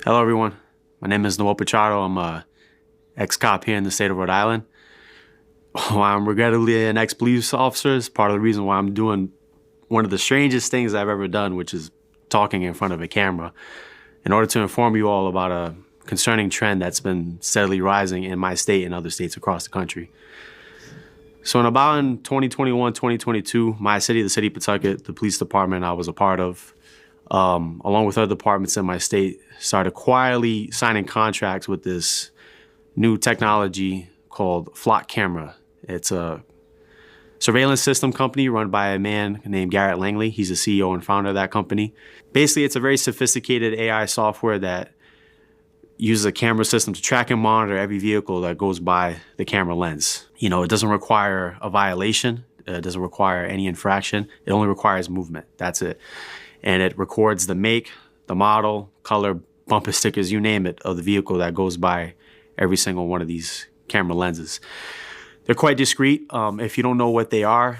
Hello, everyone. My name is Noel Pichardo. I'm a ex-cop here in the state of Rhode Island. I'm regrettably an ex-police officer. It's part of the reason why I'm doing one of the strangest things I've ever done, which is talking in front of a camera, in order to inform you all about a concerning trend that's been steadily rising in my state and other states across the country. So in 2021, 2022, my city, the city of Pawtucket, the police department I was a part of, along with other departments in my state, started quietly signing contracts with this new technology called Flock Camera. It's a surveillance system company run by a man named Garrett Langley. He's the CEO and founder of that company. Basically, it's a very sophisticated AI software that uses a camera system to track and monitor every vehicle that goes by the camera lens. You know, it doesn't require a violation. It doesn't require any infraction. It only requires movement. That's it. And it records the make, the model, color, bumper stickers, you name it, of the vehicle that goes by every single one of these camera lenses. They're quite discreet. If you don't know what they are,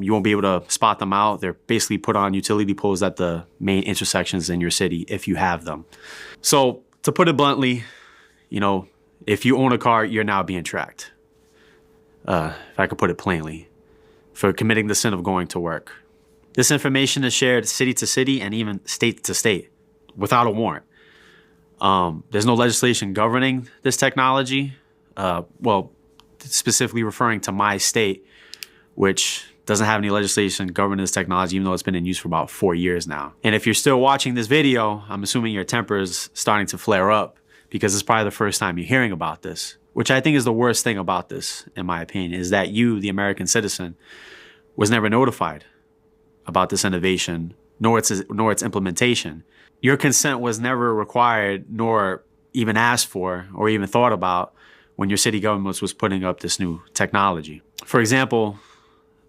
you won't be able to spot them out. They're basically put on utility poles at the main intersections in your city if you have them. So to put it bluntly, you know, if you own a car, you're now being tracked. If I could put it plainly, for committing the sin of going to work. This information is shared city to city and even state to state without a warrant. There's no legislation governing this technology. Well, specifically referring to my state, which doesn't have any legislation governing this technology, even though it's been in use for about 4 years now. And if you're still watching this video, I'm assuming your temper is starting to flare up because it's probably the first time you're hearing about this, which I think is the worst thing about this, in my opinion, is that you, the American citizen, was never notified about this innovation, nor its implementation. Your consent was never required, nor even asked for, or even thought about when your city government was putting up this new technology. For example,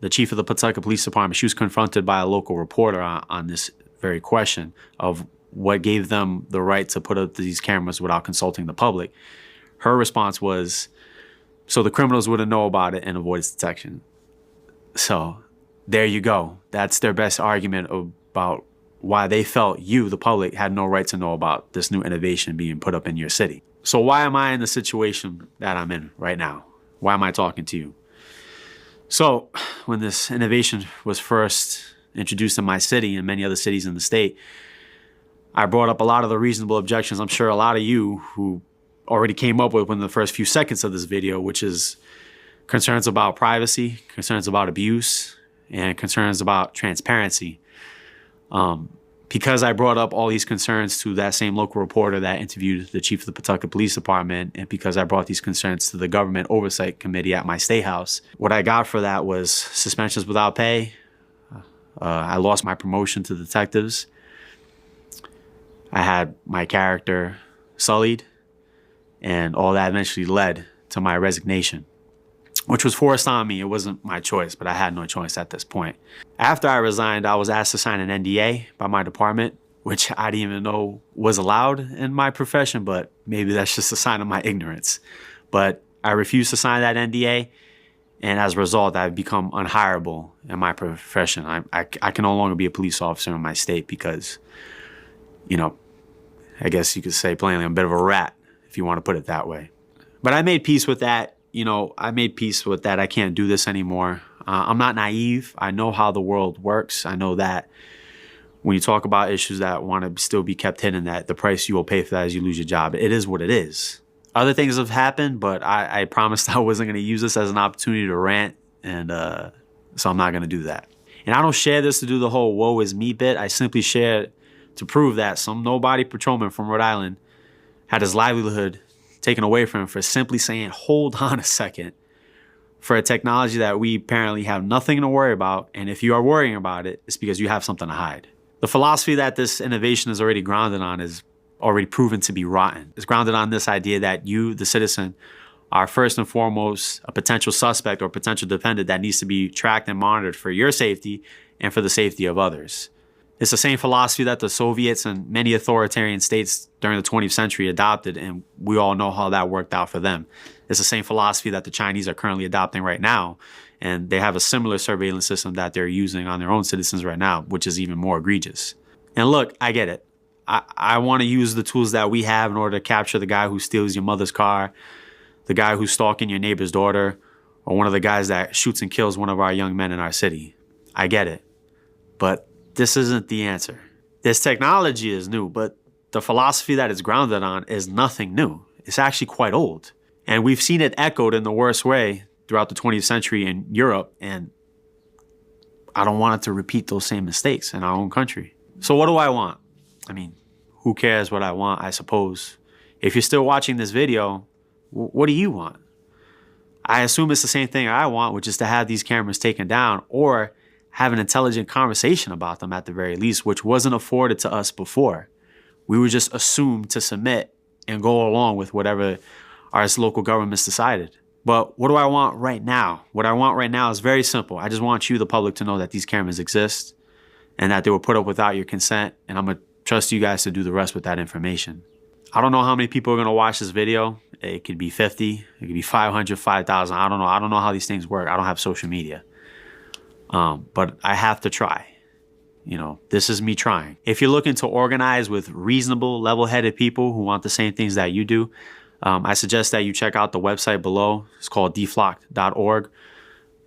the chief of the Pawtucket Police Department, she was confronted by a local reporter on this very question of what gave them the right to put up these cameras without consulting the public. Her response was, so the criminals wouldn't know about it and avoid its detection. So there you go. That's their best argument about why they felt you, the public, had no right to know about this new innovation being put up in your city. So why am I in the situation that I'm in right now? Why am I talking to you? So when this innovation was first introduced in my city and many other cities in the state, I brought up a lot of the reasonable objections I'm sure a lot of you who already came up with in the first few seconds of this video, which is concerns about privacy, concerns about abuse, and concerns about transparency. Because I brought up all these concerns to that same local reporter that interviewed the chief of the Pawtucket Police Department, and because I brought these concerns to the Government Oversight Committee at my state house, what I got for that was suspensions without pay. I lost my promotion to detectives. I had my character sullied, and all that eventually led to my resignation, which was forced on me. It wasn't my choice, but I had no choice at this point. After I resigned, I was asked to sign an NDA by my department, which I didn't even know was allowed in my profession, but maybe that's just a sign of my ignorance. But I refused to sign that NDA, and as a result, I've become unhireable in my profession. I can no longer be a police officer in my state because, you know, I guess you could say plainly, I'm a bit of a rat, if you want to put it that way. But I made peace with that. You know, I made peace with that. I can't do this anymore. I'm not naive. I know how the world works. I know that when you talk about issues that want to still be kept hidden, that the price you will pay for that is you lose your job. It is what it is. Other things have happened, but I promised I wasn't going to use this as an opportunity to rant, and so I'm not going to do that. And I don't share this to do the whole woe is me bit. I simply share it to prove that some nobody patrolman from Rhode Island had his livelihood taken away from him for simply saying, hold on a second, for a technology that we apparently have nothing to worry about. And if you are worrying about it, it's because you have something to hide. The philosophy that this innovation is already grounded on is already proven to be rotten. It's grounded on this idea that you, the citizen, are first and foremost a potential suspect or potential defendant that needs to be tracked and monitored for your safety and for the safety of others. It's the same philosophy that the Soviets and many authoritarian states during the 20th century adopted, and we all know how that worked out for them. It's the same philosophy that the Chinese are currently adopting right now, and they have a similar surveillance system that they're using on their own citizens right now, which is even more egregious. And look, I get it. I want to use the tools that we have in order to capture the guy who steals your mother's car, the guy who's stalking your neighbor's daughter, or one of the guys that shoots and kills one of our young men in our city. I get it. But this isn't the answer. This technology is new, but the philosophy that it's grounded on is nothing new. It's actually quite old. And we've seen it echoed in the worst way throughout the 20th century in Europe, and I don't want it to repeat those same mistakes in our own country. So what do I want? I mean, who cares what I want, I suppose. If you're still watching this video, what do you want? I assume it's the same thing I want, which is to have these cameras taken down or have an intelligent conversation about them at the very least, which wasn't afforded to us before. We were just assumed to submit and go along with whatever our local governments decided. But what do I want right now? What I want right now is very simple. I just want you, the public, to know that these cameras exist and that they were put up without your consent, and I'm going to trust you guys to do the rest with that information. I don't know how many people are going to watch this video. It could be 50, it could be 500, 5,000. I don't know. I don't know how these things work. I don't have social media. But I have to try. You know, this is me trying. If you're looking to organize with reasonable, level-headed people who want the same things that you do, I suggest that you check out the website below. It's called deflocked.org.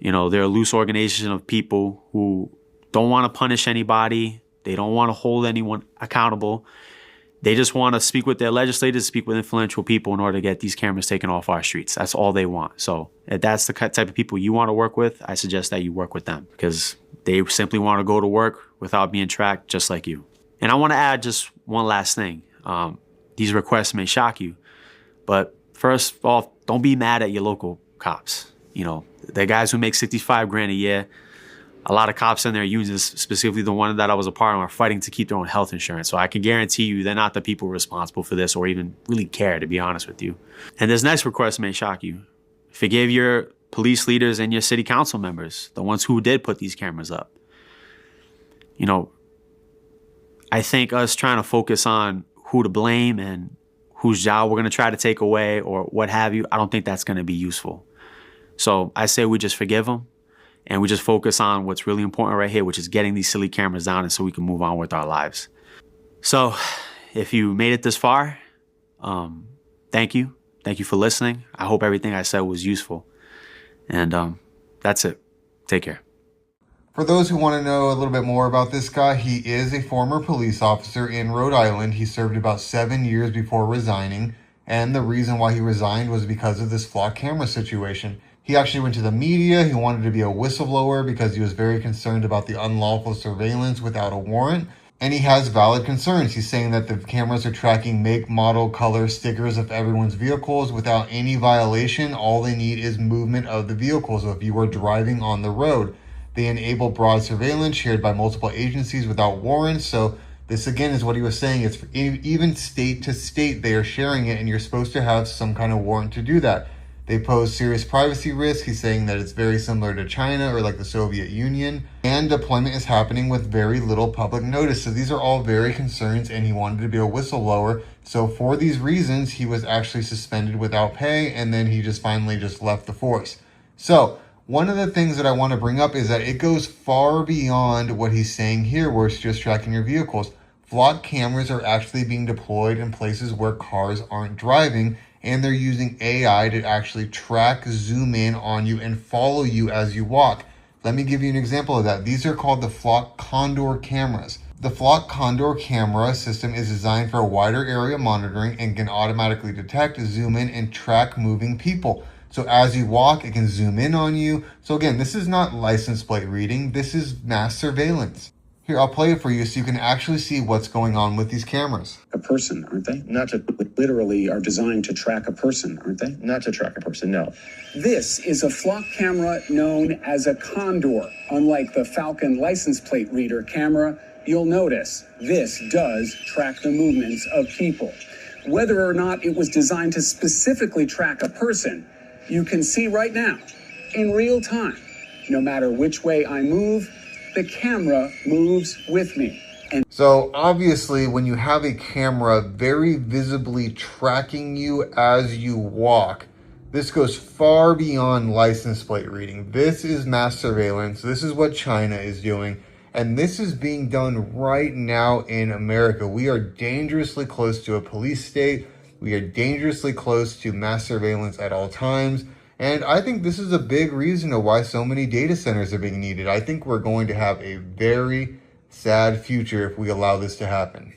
You know, they're a loose organization of people who don't want to punish anybody. They don't want to hold anyone accountable. They just want to speak with their legislators, speak with influential people in order to get these cameras taken off our streets. That's all they want. So if that's the type of people you want to work with, I suggest that you work with them because they simply want to go to work without being tracked just like you. And I want to add just one last thing. These requests may shock you, but first off, don't be mad at your local cops. You know, they're guys who make 65 grand a year. A lot of cops in their unions, specifically the one that I was a part of, are fighting to keep their own health insurance. So I can guarantee you they're not the people responsible for this or even really care, to be honest with you. And this next request may shock you. Forgive your police leaders and your city council members, the ones who did put these cameras up. You know, I think us trying to focus on who to blame and whose job we're going to try to take away or what have you, I don't think that's going to be useful. So I say we just forgive them. And we just focus on what's really important right here, which is getting these silly cameras down and so we can move on with our lives. So if you made it this far, thank you. Thank you for listening. I hope everything I said was useful. And that's it. Take care. For those who want to know a little bit more about this guy, he is a former police officer in Rhode Island. He served about 7 years before resigning. And the reason why he resigned was because of this flock camera situation. He actually went to the media. He wanted to be a whistleblower because he was very concerned about the unlawful surveillance without a warrant. And he has valid concerns. He's saying that the cameras are tracking make, model, color, stickers of everyone's vehicles without any violation. All they need is movement of the vehicle. So if you are driving on the road, they enable broad surveillance shared by multiple agencies without warrants. So this again is what he was saying. It's even state to state, they are sharing it, and you're supposed to have some kind of warrant to do that. They pose serious privacy risk. He's saying that it's very similar to China or like the Soviet Union. And deployment is happening with very little public notice. So these are all very concerns, and he wanted to be a whistleblower. So for these reasons, he was actually suspended without pay, and then he just finally just left the force. So one of the things that I want to bring up is that it goes far beyond what he's saying here, where it's just tracking your vehicles. Flock cameras are actually being deployed in places where cars aren't driving, and they're using AI to actually track, zoom in on you, and follow you as you walk. Let me give you an example of that. These are called the Flock Condor cameras. The Flock Condor camera system is designed for a wider area monitoring and can automatically detect, zoom in, and track moving people. So as you walk, it can zoom in on you. So again, this is not license plate reading. This is mass surveillance. Here, I'll play it for you so you can actually see what's going on with these cameras. A person, aren't they? Not to literally are designed to track a person, aren't they? Not to track a person, no. This is a flock camera known as a Condor. Unlike the Falcon license plate reader camera, you'll notice this does track the movements of people. Whether or not it was designed to specifically track a person, you can see right now, in real time, no matter which way I move, the camera moves with me. And so obviously when you have a camera very visibly tracking you as you walk, this goes far beyond license plate reading. This is mass surveillance. This is what China is doing. And this is being done right now in America. We are dangerously close to a police state. We are dangerously close to mass surveillance at all times. And I think this is a big reason of why so many data centers are being needed. I think we're going to have a very sad future if we allow this to happen.